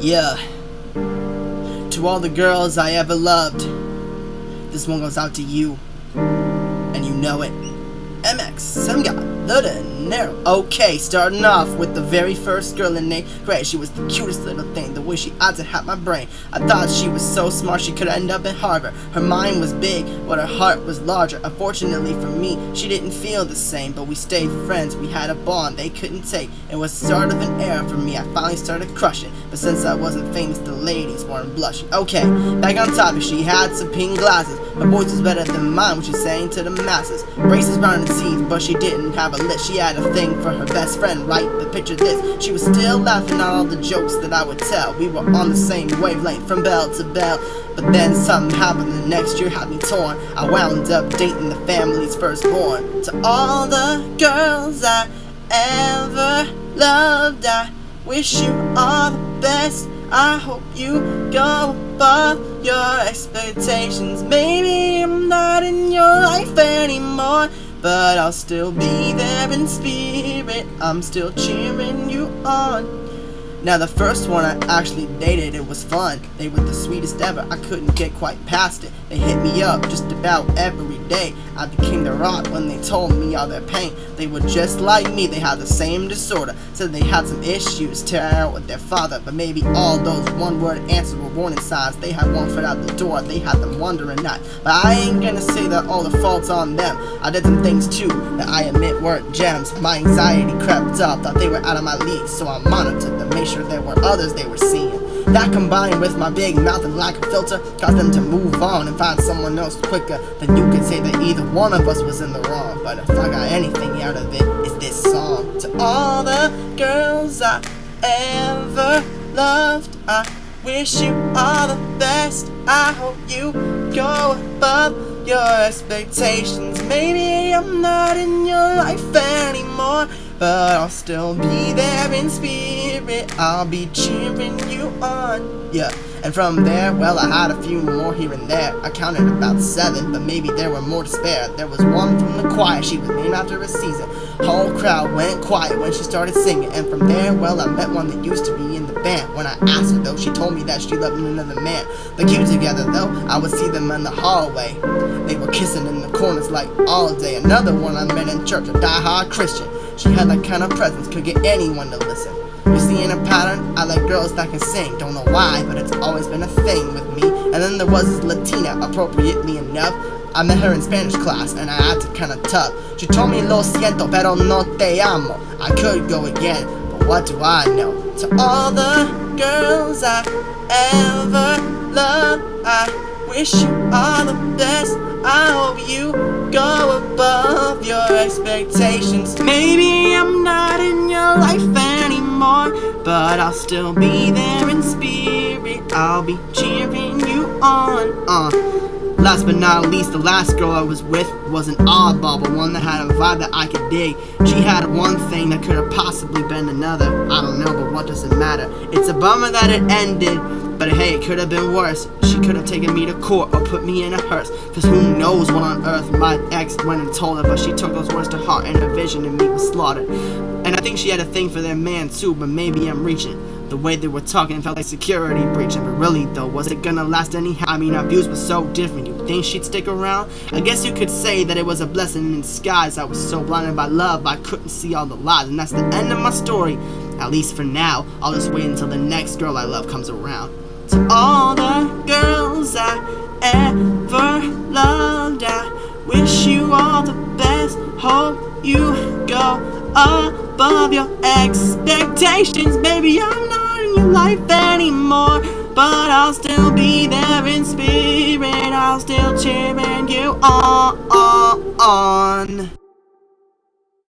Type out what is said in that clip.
Yeah, to all the girls I ever loved, this one goes out to you, and you know it. MX, some guy, the dinero. Okay, starting off with the very first girl in 8th grade. She was the cutest little thing, the way she ought to have my brain. I thought she was so smart she could end up in Harvard. Her mind was big, but her heart was larger. Unfortunately for me, she didn't feel the same, but we stayed friends. We had a bond they couldn't take. It was the start of an era for me. I finally started crushing, but since I wasn't famous, the ladies weren't blushing. Okay, back on topic, she had some pink glasses. Her voice was better than mine, which she sang to the masses. Braces around her teeth, but she didn't have a lip. She had a thing for her best friend, right? But picture this, she was still laughing at all the jokes that I would tell. We were on the same wavelength from bell to bell. But then something happened the next year, had me torn. I wound up dating the family's firstborn. To all the girls I ever loved, I wish you all the best. I hope you go above your expectations. Maybe I'm not in your life anymore, but I'll still be there in spirit. I'm still cheering you on. Now the first one I actually dated, it was fun. They were the sweetest ever, I couldn't get quite past it. They hit me up just about every day. I became the rock when they told me all their pain. They were just like me, they had the same disorder. Said they had some issues tearing out with their father, but maybe all those one-word answers were warning signs. They had one foot out the door, they had them wondering not. But I ain't gonna say that all the fault's on them. I did some things too that I admit weren't gems. My anxiety crept up, thought they were out of my league, so I monitored them, made sure there were others they were seeing. That combined with my big mouth and lack of filter caused them to move on and find someone else quicker than you could say that either one of us was in the wrong. But if I got anything out of it, it's this song. To all the girls I ever loved, I wish you all the best. I hope you go above your expectations. Maybe I'm not in your life anymore, but I'll still be there in spirit. I'll be cheering you on. Yeah. And from there, well, I had a few more here and there. I counted about 7, but maybe there were more to spare. There was one from the choir, she was named after a season. Whole crowd went quiet when she started singing. And from there, well, I met one that used to be in the band. When I asked her though, she told me that she loved another man. They cute together though, I would see them in the hallway. They were kissing in the corners like all day. Another one I met in church, a die-hard Christian. She had that kind of presence, could get anyone to listen. You see in a pattern, I like girls that can sing. Don't know why, but it's always been a thing with me. And then there was this Latina, appropriately enough. I met her in Spanish class, and I acted kinda tough. She told me, lo siento, pero no te amo. I could go again, but what do I know? To all the girls I ever loved, I wish you all the best. I hope you go above your expectations. Maybe I'm not in your life anymore, but I'll still be there in spirit. I'll be cheering you on. Last but not least, the last girl I was with was an oddball, but one that had a vibe that I could dig. She had one thing that could have possibly been another. I don't know, but what does it matter? It's a bummer that it ended, but hey, it could have been worse. She could have taken me to court or put me in a hearse. Cause who knows what on earth my ex went and told her, but she took those words to heart and her vision of me was slaughtered. And I think she had a thing for their man too, but maybe I'm reaching. The way they were talking felt like security breaching, but really though, was it gonna last anyhow? I mean, our views were so different. You think she'd stick around? I guess you could say that it was a blessing in disguise. I was so blinded by love, I couldn't see all the lies. And that's the end of my story, at least for now. I'll just wait until the next girl I love comes around. To all the girls I ever loved, I wish you all the best. Hope you go above your expectations. Maybe I'm not in your life anymore, but I'll still be there in spirit. I'll still cheering you on.